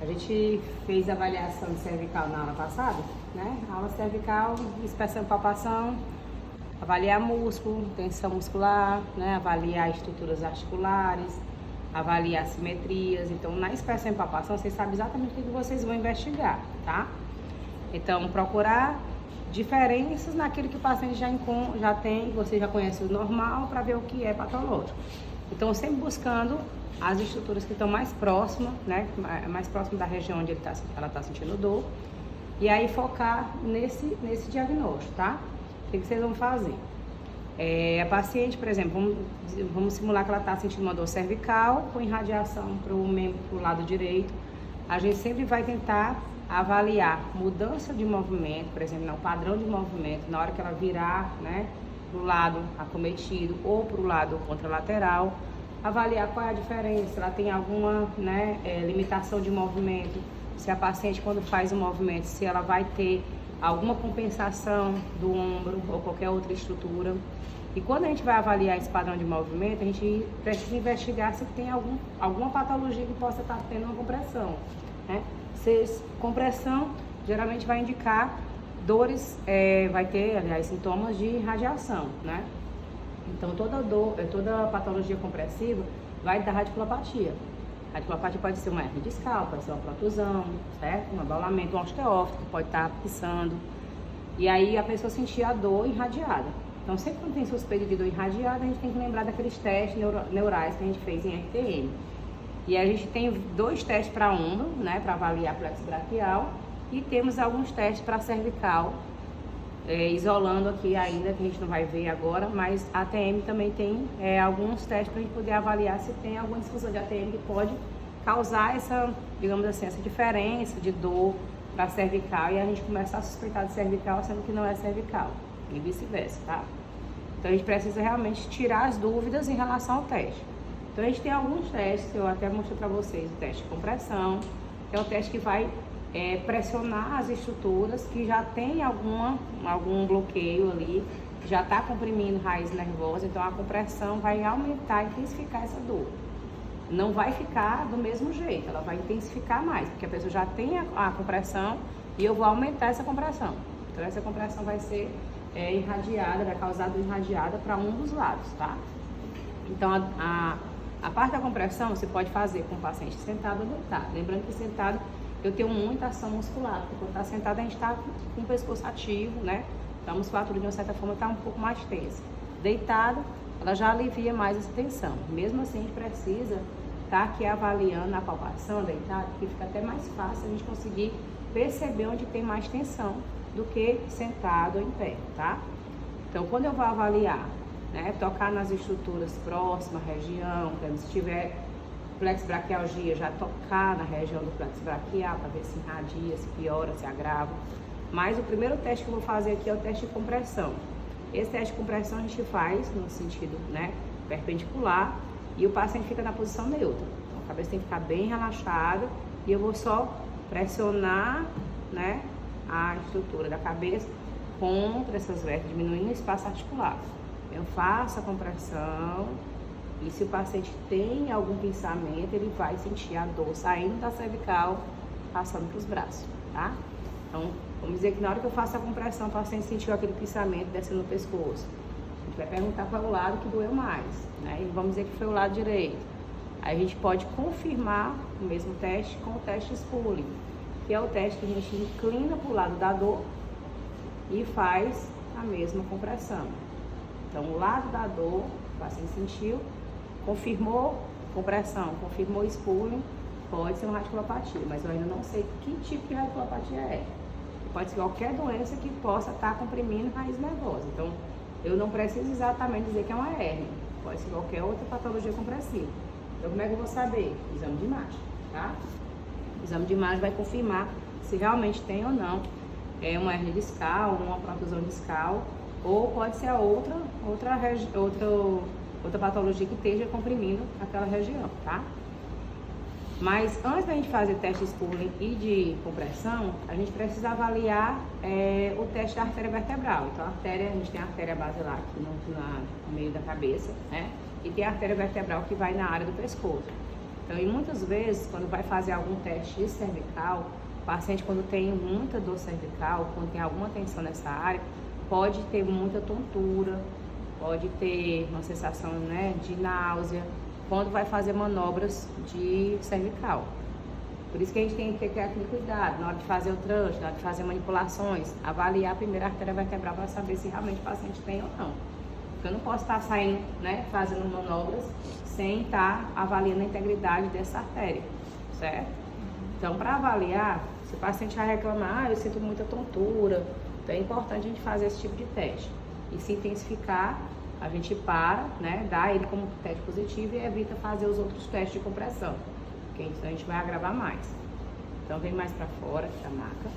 A gente fez avaliação de cervical na aula passada, né? Aula cervical, inspeção e palpação, avaliar músculo, tensão muscular, né? Avaliar estruturas articulares, avaliar simetrias. Então, na inspeção e palpação, vocês sabem exatamente o que vocês vão investigar, tá? Então, procurar diferenças naquilo que o paciente já tem, você já conhece o normal, para ver o que é patológico. Então, sempre buscando as estruturas que estão mais próximas, né? Mais próximas da região onde ela está sentindo dor. E aí focar nesse diagnóstico, tá? O que vocês vão fazer? A paciente, por exemplo, vamos simular que ela está sentindo uma dor cervical com irradiação para o lado direito. A gente sempre vai tentar avaliar mudança de movimento, por exemplo, no padrão de movimento, na hora que ela virar, né, para o lado acometido ou para o lado contralateral, avaliar qual é a diferença, se ela tem alguma, né, limitação de movimento, se a paciente quando faz o movimento, se ela vai ter alguma compensação do ombro ou qualquer outra estrutura. E quando a gente vai avaliar esse padrão de movimento, a gente precisa investigar se tem alguma patologia que possa estar tendo uma compressão, né? Compressão geralmente vai indicar dores, vai ter, aliás, sintomas de radiação, né? Então, toda patologia compressiva vai dar radiculopatia. Radiculopatia pode ser uma hernia discal, pode ser uma protusão, certo? Um abaulamento, um osteófito que pode estar pisando. E aí a pessoa sentir a dor irradiada. Então, sempre quando tem suspeita de dor irradiada, a gente tem que lembrar daqueles testes neurais que a gente fez em RTM. E a gente tem 2 testes para ombro, né, para avaliar plexo braquial, e temos alguns testes para cervical, isolando aqui ainda, que a gente não vai ver agora, mas a ATM também tem alguns testes para a gente poder avaliar se tem alguma disfunção de ATM que pode causar essa, digamos assim, essa diferença de dor para cervical, e a gente começa a suspeitar de cervical, sendo que não é cervical, e vice-versa, tá? Então a gente precisa realmente tirar as dúvidas em relação ao teste. Então a gente tem alguns testes, eu até mostrei para vocês, o teste de compressão, que é o teste que vai pressionar as estruturas que já tem algum bloqueio ali, já está comprimindo raiz nervosa, então a compressão vai aumentar e intensificar essa dor. Não vai ficar do mesmo jeito, ela vai intensificar mais, porque a pessoa já tem a compressão e eu vou aumentar essa compressão. Então essa compressão vai ser irradiada, vai causar dor irradiada para um dos lados, tá? Então a parte da compressão você pode fazer com o paciente sentado ou deitado. Lembrando que sentado eu tenho muita ação muscular, porque quando está sentado a gente está com o pescoço ativo, né? Então a musculatura de uma certa forma está um pouco mais tensa. Deitado, ela já alivia mais essa tensão. Mesmo assim a gente precisa estar aqui avaliando a palpação deitado, porque fica até mais fácil a gente conseguir perceber onde tem mais tensão do que sentado ou em pé, tá? Então quando eu vou avaliar, né, tocar nas estruturas próximas à região, se tiver plexo braquialgia, já tocar na região do plexo braquial para ver se irradia, se piora, se agrava. Mas o primeiro teste que eu vou fazer aqui é o teste de compressão. Esse teste de compressão a gente faz no sentido, né, perpendicular, e o paciente fica na posição neutra. Então a cabeça tem que ficar bem relaxada e eu vou só pressionar, né, a estrutura da cabeça contra essas vértebras, diminuindo o espaço articular. Eu faço a compressão. E se o paciente tem algum pensamento, ele vai sentir a dor saindo da cervical, passando para os braços, tá? Então, vamos dizer que na hora que eu faço a compressão, o paciente sentiu aquele pensamento descendo no pescoço. A gente vai perguntar qual é o lado que doeu mais, né? E vamos dizer que foi o lado direito. Aí a gente pode confirmar o mesmo teste com o teste Spulling, que é o teste que a gente inclina para o lado da dor e faz a mesma compressão. Então, o lado da dor, o paciente sentiu, confirmou compressão, confirmou Spulling, pode ser uma radiculopatia, mas eu ainda não sei que tipo de radiculopatia é. Pode ser qualquer doença que possa estar comprimindo raiz nervosa. Então, eu não preciso exatamente dizer que é uma hérnia, pode ser qualquer outra patologia compressiva. Então, como é que eu vou saber? Exame de imagem, tá? O exame de imagem vai confirmar se realmente tem ou não uma hérnia discal, uma protusão discal, ou pode ser a outra patologia que esteja comprimindo aquela região, tá? Mas antes da gente fazer teste de Spulling e de compressão, a gente precisa avaliar o teste da artéria vertebral. Então, a gente tem a artéria basilar aqui no meio da cabeça, né? E tem a artéria vertebral que vai na área do pescoço. Então, e muitas vezes, quando vai fazer algum teste de cervical, o paciente, quando tem muita dor cervical, quando tem alguma tensão nessa área, pode ter muita tontura, pode ter uma sensação, né, de náusea, quando vai fazer manobras de cervical. Por isso que a gente tem que ter aquele cuidado, na hora de fazer o trânsito, na hora de fazer manipulações, avaliar primeiro a artéria vertebral para saber se realmente o paciente tem ou não. Porque eu não posso estar saindo, né, fazendo manobras sem estar avaliando a integridade dessa artéria, certo? Então, para avaliar, se o paciente vai reclamar, eu sinto muita tontura, então é importante a gente fazer esse tipo de teste. E se intensificar, a gente para, né, dá ele como teste positivo e evita fazer os outros testes de compressão, porque então a gente vai agravar mais. Então vem mais para fora da maca.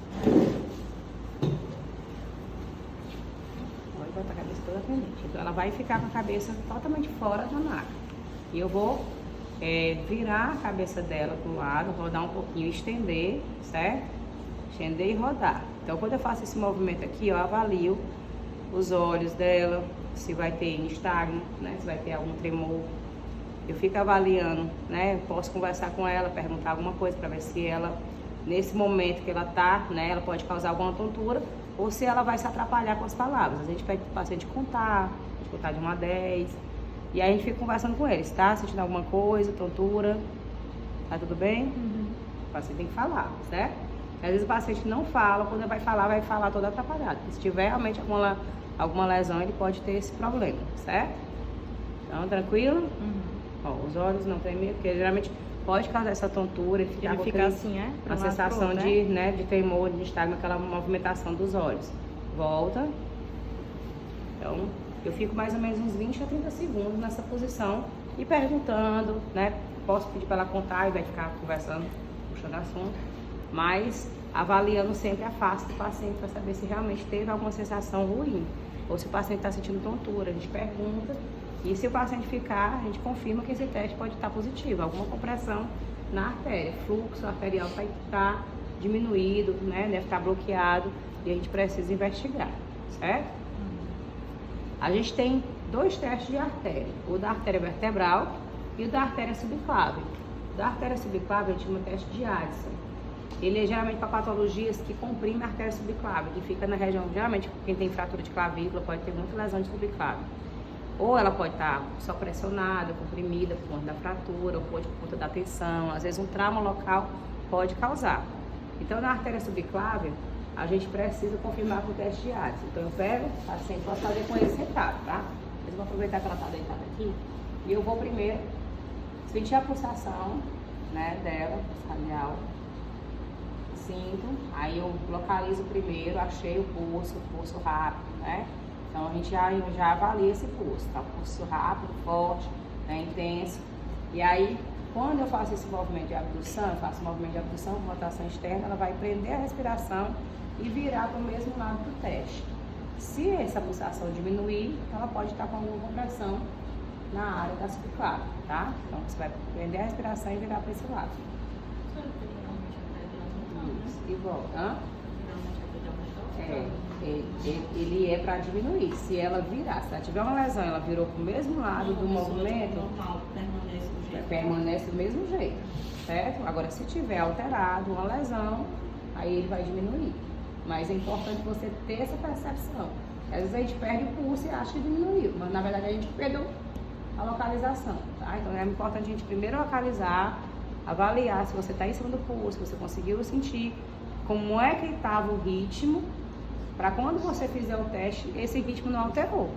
Pode botar a cabeça toda pendente. Então ela vai ficar com a cabeça totalmente fora da maca. E eu vou virar a cabeça dela para o lado, rodar um pouquinho, estender, certo? Estender e rodar. Então quando eu faço esse movimento aqui, eu avalio os olhos dela, se vai ter nistagmo, né? Se vai ter algum tremor. Eu fico avaliando, né? Posso conversar com ela, perguntar alguma coisa para ver se ela, nesse momento que ela tá, né? Ela pode causar alguma tontura ou se ela vai se atrapalhar com as palavras. A gente pede pro paciente contar, de 1 a 10. E aí a gente fica conversando com eles, tá? Sentindo alguma coisa, tontura, tá tudo bem? O paciente tem que falar, certo? Às vezes o paciente não fala, quando ele vai falar todo atrapalhado. Se tiver realmente alguma lesão, ele pode ter esse problema, certo? Então, tranquilo? Ó, os olhos não tremem, porque geralmente pode causar essa tontura, ele fica assim, a sensação de, né, de tremor, de nistagmo, aquela movimentação dos olhos. Volta. Então, eu fico mais ou menos uns 20 a 30 segundos nessa posição e perguntando, né? Posso pedir para ela contar e vai ficar conversando, puxando assunto, mas avaliando sempre a face do paciente para saber se realmente teve alguma sensação ruim ou se o paciente está sentindo tontura. A gente pergunta e se o paciente ficar, a gente confirma que esse teste pode estar positivo, alguma compressão na artéria, fluxo arterial vai estar diminuído, né? Deve estar bloqueado e a gente precisa investigar, certo? A gente tem 2 testes de artéria, o da artéria vertebral e o da artéria subclave. Da artéria subclave a gente chama teste de Addison. Ele é geralmente para patologias que comprimem a artéria subclave, que fica na região, geralmente quem tem fratura de clavícula pode ter muita lesão de subclave. Ou ela pode estar só pressionada, comprimida por conta da fratura, ou pode por conta da tensão, às vezes um trauma local pode causar. Então na artéria subclave, a gente precisa confirmar com o teste de Addison. Então eu pego, o paciente posso fazer com ele sentado, tá? Eu vou aproveitar que ela está deitada aqui e eu vou primeiro sentir a pulsação, né, dela, radial. Sinto, aí eu localizo primeiro, achei o pulso rápido, né? Então a gente já avalia esse pulso, tá? Pulso rápido, forte, né, intenso. E aí, quando eu faço esse movimento de abdução, eu faço um movimento de abdução com rotação externa, ela vai prender a respiração e virar para o mesmo lado do teste. Se essa pulsação diminuir, ela pode estar com alguma compressão na área da subclave, tá? Então você vai prender a respiração e virar para esse lado. Isso, e volta. Ele é para diminuir. Se ela virar, se ela tiver uma lesão, ela virou para o mesmo lado do movimento, permanece do mesmo jeito, certo? Agora, se tiver alterado uma lesão, aí ele vai diminuir. Mas é importante você ter essa percepção. Às vezes a gente perde o pulso e acha que diminuiu, mas na verdade a gente perdeu a localização, tá? Então é importante a gente primeiro localizar, avaliar se você está em cima do pulso, se você conseguiu sentir como é que estava o ritmo, para quando você fizer o teste, esse ritmo não alterou.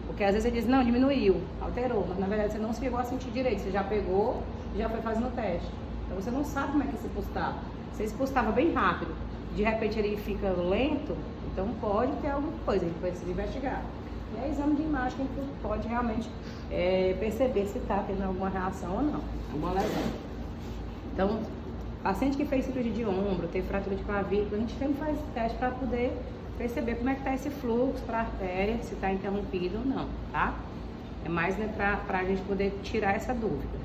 Porque às vezes ele diz, não, diminuiu, alterou, mas na verdade você não chegou a sentir direito, você já pegou e já foi fazendo o teste. Então você não sabe como é que esse pulso estava. Se esse pulso estava bem rápido, de repente ele fica lento, então pode ter alguma coisa, a gente precisa investigar. E é exame de imagem que a gente pode realmente perceber se está tendo alguma reação ou não, alguma lesão. Então, paciente que fez cirurgia de ombro, teve fratura de clavícula, a gente sempre faz teste para poder perceber como é que está esse fluxo para a artéria, se está interrompido ou não, tá? É mais, né, para a gente poder tirar essa dúvida.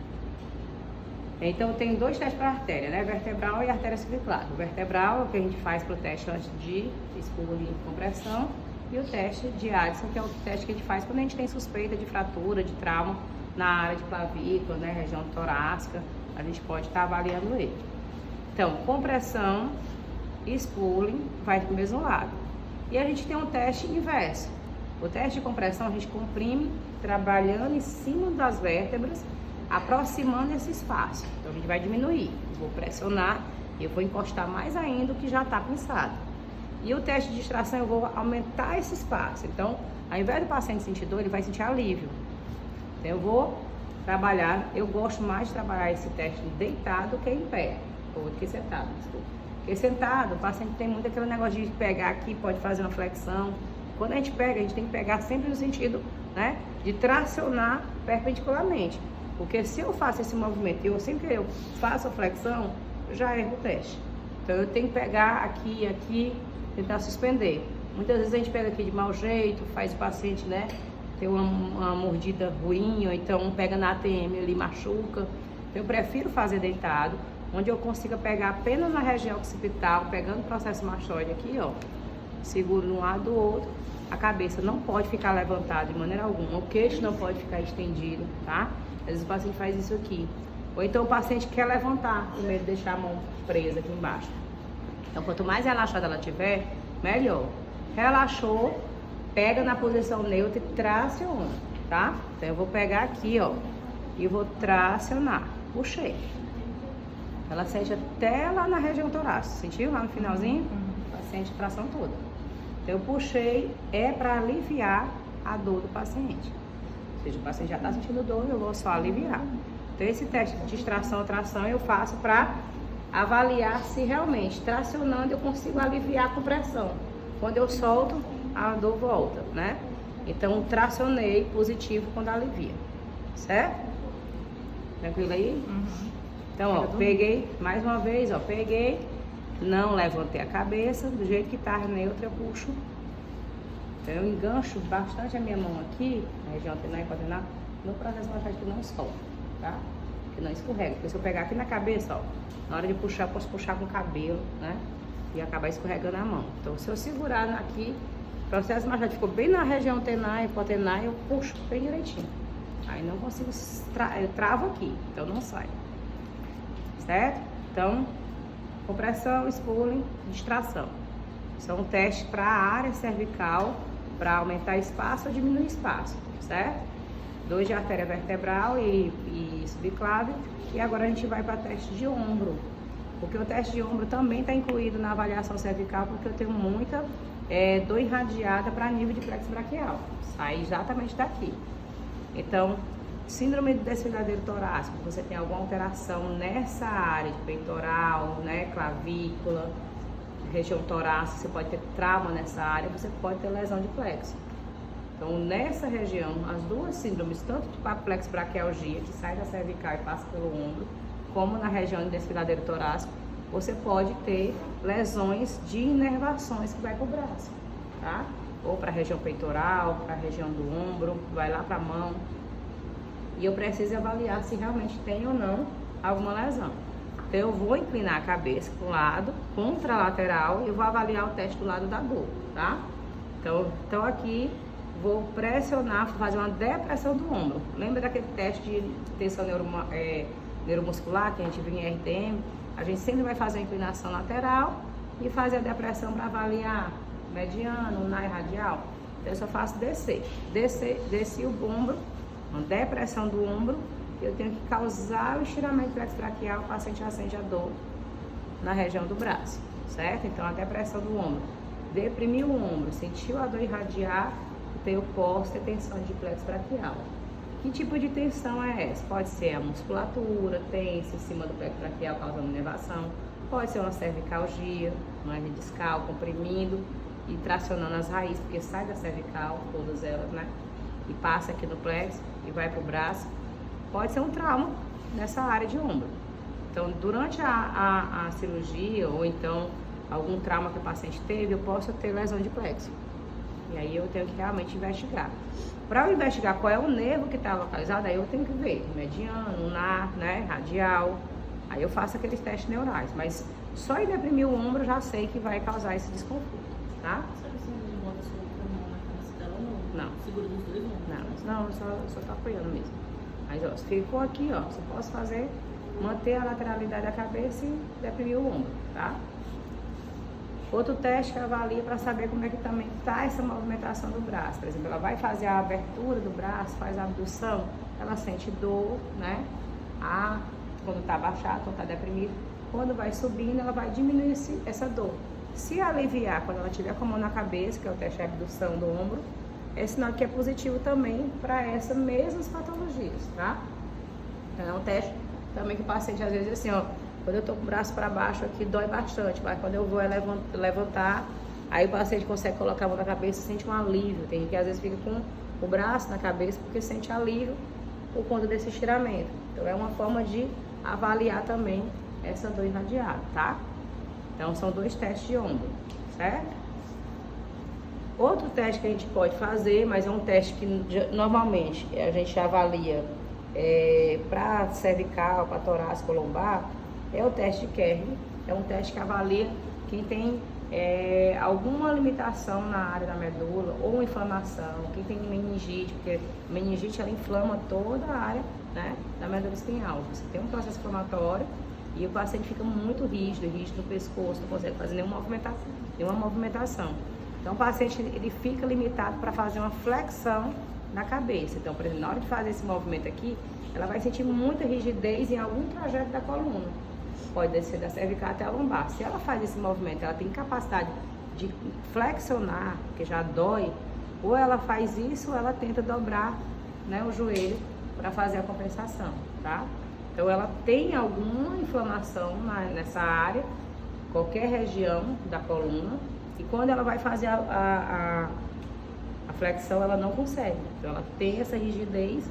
Então, tem 2 testes para a artéria, né? Vertebral e artéria subclave. O vertebral é o que a gente faz para o teste antes de expurgo e compressão. E o teste de Addison, que é o teste que a gente faz quando a gente tem suspeita de fratura, de trauma na área de clavícula, né, região torácica, a gente pode estar avaliando ele. Então, compressão e spooling vai do mesmo lado. E a gente tem um teste inverso. O teste de compressão a gente comprime trabalhando em cima das vértebras, aproximando esse espaço. Então a gente vai diminuir, vou pressionar e eu vou encostar mais ainda o que já está pinçado. E o teste de distração eu vou aumentar esse espaço. Então, ao invés do paciente sentir dor, ele vai sentir alívio. Então eu vou trabalhar, eu gosto mais de trabalhar esse teste deitado que em pé, ou do que sentado, desculpa. Porque sentado, o paciente tem muito aquele negócio de pegar aqui, pode fazer uma flexão. Quando a gente pega, a gente tem que pegar sempre no sentido, né, de tracionar perpendicularmente. Porque se eu faço esse movimento e sempre que eu faço a flexão, eu já erro o teste. Então eu tenho que pegar aqui e aqui, tentar suspender. Muitas vezes a gente pega aqui de mau jeito, faz o paciente, né, ter uma mordida ruim, ou então pega na ATM ali, machuca. Então eu prefiro fazer deitado, onde eu consiga pegar apenas na região occipital, pegando o processo mastoide aqui, ó. Seguro de um lado do outro. A cabeça não pode ficar levantada de maneira alguma. O queixo não pode ficar estendido, tá? Às vezes o paciente faz isso aqui. Ou então o paciente quer levantar, com medo de deixar a mão presa aqui embaixo. Então, quanto mais relaxada ela tiver, melhor. Relaxou, pega na posição neutra e traciona, tá? Então, eu vou pegar aqui, ó, e vou tracionar. Puxei. Ela sente até lá na região torácica. Sentiu lá no finalzinho? O paciente tração toda. Então, eu puxei, é para aliviar a dor do paciente. Ou seja, o paciente já está sentindo dor, eu vou só aliviar. Então, esse teste de distração ou tração eu faço para avaliar se realmente tracionando eu consigo aliviar a compressão. Quando eu solto, a dor volta, né? Então, tracionei positivo quando alivia. Certo? Tranquilo aí? Então, ó, peguei, mais uma vez, ó, peguei, não levantei a cabeça, do jeito que tá neutra, eu puxo. Então, eu engancho bastante a minha mão aqui, na região antenar e quaternar, no processo massagem que não solta, tá? Que não escorrega. Porque se eu pegar aqui na cabeça, ó, na hora de puxar, eu posso puxar com o cabelo, né? E acabar escorregando a mão. Então, se eu segurar aqui, o processo massagem ficou bem na região antenar e quaternar, eu puxo bem direitinho. Aí não consigo, eu travo aqui, então não sai. Certo? Então, compressão, spooling, distração. São testes para a área cervical, para aumentar espaço ou diminuir espaço, certo? 2 de artéria vertebral e subclave. E agora a gente vai para teste de ombro. Porque o teste de ombro também está incluído na avaliação cervical, porque eu tenho muita dor irradiada para nível de plexo braquial. Sai exatamente daqui. Então, síndrome do desfiladeiro torácico, você tem alguma alteração nessa área de peitoral, né, clavícula, região torácica, você pode ter trauma nessa área, você pode ter lesão de plexo. Então, nessa região, as duas síndromes, tanto de plexo braquialgia, que sai da cervical e passa pelo ombro, como na região de desfiladeiro torácico, você pode ter lesões de inervações que vai para o braço, tá? Ou para a região peitoral, para a região do ombro, vai lá para a mão. E eu preciso avaliar se realmente tem ou não alguma lesão. Então, eu vou inclinar a cabeça para o lado, contralateral, e eu vou avaliar o teste do lado da dor, tá? Então aqui, vou pressionar, fazer uma depressão do ombro. Lembra daquele teste de tensão neuromuscular que a gente viu em RTM? A gente sempre vai fazer a inclinação lateral e fazer a depressão para avaliar mediano, ulnar e radial. Então, eu só faço desci o ombro, uma depressão do ombro, eu tenho que causar o estiramento plexo braquial, o paciente já sente a dor na região do braço, certo? Então, a depressão do ombro, deprimiu o ombro, sentiu a dor irradiar, eu posso ter tensão de plexo braquial. Que tipo de tensão é essa? Pode ser a musculatura tensa em cima do plexo braquial, causando inervação, pode ser uma cervicalgia, uma hernia discal comprimindo e tracionando as raízes, porque sai da cervical, todas elas, né? E passa aqui no plexo e vai para o braço. Pode ser um trauma nessa área de ombro. Então, durante a cirurgia ou então algum trauma que o paciente teve, eu posso ter lesão de plexo. E aí eu tenho que realmente investigar. Para eu investigar qual é o nervo que está localizado, aí eu tenho que ver mediano, ulnar, né, radial. Aí eu faço aqueles testes neurais. Mas só em deprimir o ombro eu já sei que vai causar esse desconforto, tá? Bota sua outra mão na cabeça dela ou não? Não. Segura dos dois ombros? Não, eu só tô apoiando mesmo. Mas, ó, se ficou aqui, ó, você pode fazer, manter a lateralidade da cabeça e deprimir o ombro, tá? Outro teste que avalia para saber como é que também tá essa movimentação do braço. Por exemplo, ela vai fazer a abertura do braço, faz a abdução, ela sente dor, né? Quando tá abaixado, quando tá deprimido. Quando vai subindo, ela vai diminuir essa dor. Se aliviar quando ela tiver com a mão na cabeça, que é o teste de abdução do ombro, é sinal que é positivo também para essas mesmas patologias, tá? Então, é um teste também que o paciente às vezes assim, ó, quando eu tô com o braço para baixo aqui dói bastante, mas quando eu vou levantar, aí o paciente consegue colocar a mão na cabeça e sente um alívio. Tem gente que às vezes fica com o braço na cabeça porque sente alívio por conta desse estiramento. Então é uma forma de avaliar também essa dor irradiada, tá? Então são 2 testes de ombro, certo? Outro teste que a gente pode fazer, mas é um teste que normalmente a gente avalia para cervical, para torácico ou lombar, é o teste de Kern. É um teste que avalia quem tem alguma limitação na área da medula ou inflamação, quem tem meningite, porque a meningite ela inflama toda a área, né, da medula espinhal. Você tem um processo inflamatório e o paciente fica muito rígido no pescoço, não consegue fazer nenhuma movimentação. Então o paciente ele fica limitado para fazer uma flexão na cabeça. Então, por exemplo, na hora de fazer esse movimento aqui, ela vai sentir muita rigidez em algum trajeto da coluna. Pode descer da cervical até a lombar. Se ela faz esse movimento, ela tem capacidade de flexionar, que já dói, ou ela faz isso, ou ela tenta dobrar, né, o joelho para fazer a compensação, tá? Então ela tem alguma inflamação nessa área, qualquer região da coluna, e quando ela vai fazer a flexão, ela não consegue. Então ela tem essa rigidez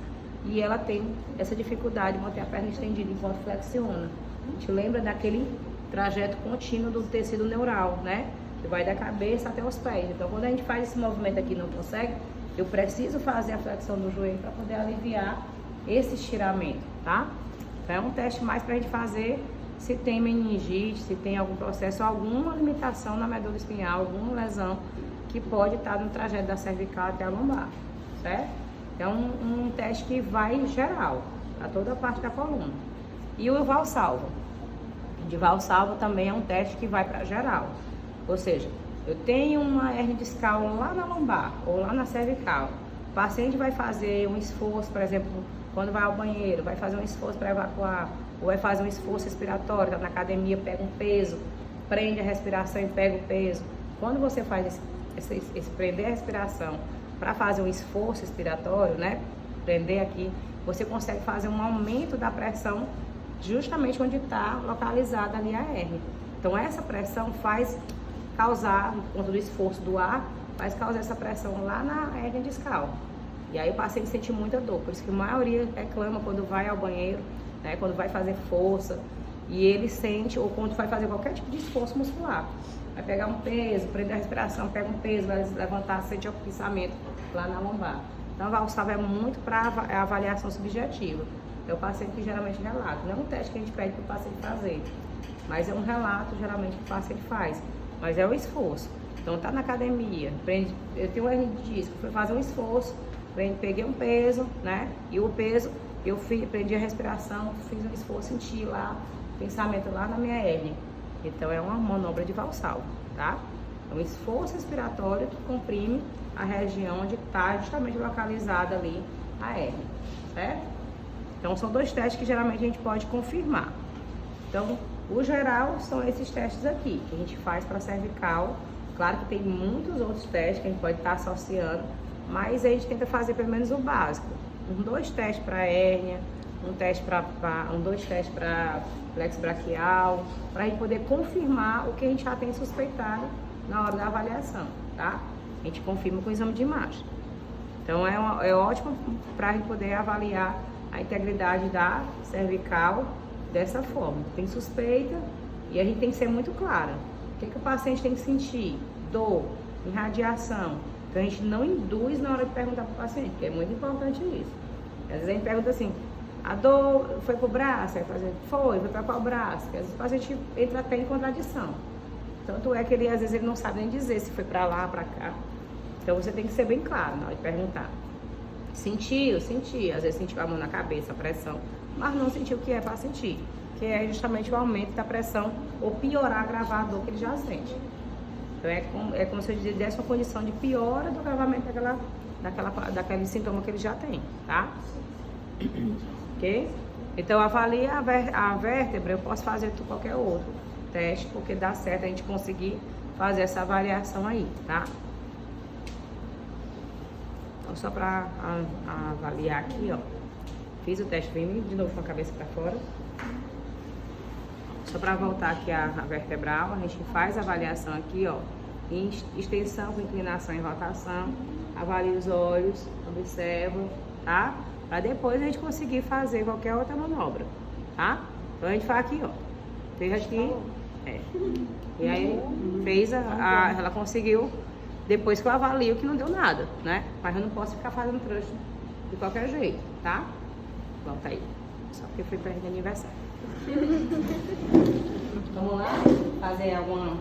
e ela tem essa dificuldade de manter a perna estendida enquanto flexiona. A gente lembra daquele trajeto contínuo do tecido neural, né? Que vai da cabeça até os pés. Então, quando a gente faz esse movimento aqui e não consegue, eu preciso fazer a flexão do joelho para poder aliviar esse estiramento, tá? Então, é um teste mais para a gente fazer se tem meningite, se tem algum processo, alguma limitação na medula espinhal, alguma lesão que pode estar no trajeto da cervical até a lombar, certo? É um teste que vai geral, para toda a parte da coluna. E o Valsalva. De Valsalva também é um teste que vai para geral. Ou seja, eu tenho uma hernia discal lá na lombar ou lá na cervical. O paciente vai fazer um esforço, por exemplo, quando vai ao banheiro, vai fazer um esforço para evacuar, ou vai fazer um esforço respiratório, tá na academia, pega um peso, prende a respiração e pega o peso. Quando você faz esse prender a respiração para fazer um esforço respiratório, né? Prender aqui, você consegue fazer um aumento da pressão justamente onde está localizada ali a hernia. Então essa pressão faz causar, por conta do esforço do ar, faz causar essa pressão lá na hernia discal. E aí o paciente sente muita dor, por isso que a maioria reclama quando vai ao banheiro, né, quando vai fazer força, e ele sente, ou quando vai fazer qualquer tipo de esforço muscular. Vai pegar um peso, prender a respiração, pega um peso, vai levantar, sente o pensamento lá na lombar. Então a Valsalva é muito para avaliação subjetiva. É o paciente que geralmente relata. Não é um teste que a gente pede para o paciente fazer, mas é um relato geralmente que o paciente faz. Mas é o esforço. Então tá na academia, eu tenho um hernia de disco, fui fazer um esforço, peguei um peso, né? E o peso, eu prendi a respiração, fiz um esforço, senti lá, pensamento lá na minha hernia. Então é uma manobra de Valsalva, tá? É um esforço respiratório que comprime a região onde está justamente localizada ali a hernia, certo? Então são 2 testes que geralmente a gente pode confirmar. Então, o geral são esses testes aqui, que a gente faz para cervical. Claro que tem muitos outros testes que a gente pode estar associando, mas a gente tenta fazer pelo menos o básico. 2 testes para hérnia, 2 testes para plexo braquial, para a gente poder confirmar o que a gente já tem suspeitado na hora da avaliação, tá? A gente confirma com o exame de imagem. Então é ótimo para a gente poder avaliar a integridade da cervical dessa forma. Tem suspeita e a gente tem que ser muito clara. O que o paciente tem que sentir? Dor, irradiação. Então a gente não induz na hora de perguntar para o paciente, porque é muito importante isso. Às vezes a gente pergunta assim, a dor foi pro braço? Aí o paciente, foi para qual braço? Porque às vezes o paciente entra até em contradição. Tanto é que ele às vezes ele não sabe nem dizer se foi para lá, para cá. Então você tem que ser bem claro na hora de perguntar. Sentiu, senti. Às vezes sentiu a mão na cabeça, a pressão, mas não sentiu o que é para sentir, que é justamente o aumento da pressão ou piorar, agravar a dor que ele já sente. Então é como se eu desse uma condição de piora do agravamento daquele sintoma que ele já tem, tá? Ok? Então avalie a vértebra, eu posso fazer qualquer outro teste, porque dá certo a gente conseguir fazer essa avaliação aí, tá? Então só para avaliar aqui, ó. Fiz o teste firme, de novo com a cabeça para fora. Só para voltar aqui a vertebral, a gente faz a avaliação aqui, ó. Em extensão com inclinação e rotação. Avalie os olhos, observa, tá? Para depois a gente conseguir fazer qualquer outra manobra, tá? Então a gente faz aqui, ó. Fez aqui, e aí fez ela conseguiu, depois que eu avalio que não deu nada, né? Mas eu não posso ficar fazendo trouxa de qualquer jeito, tá? Volta aí. Só porque foi perto de aniversário. Vamos lá? Fazer alguma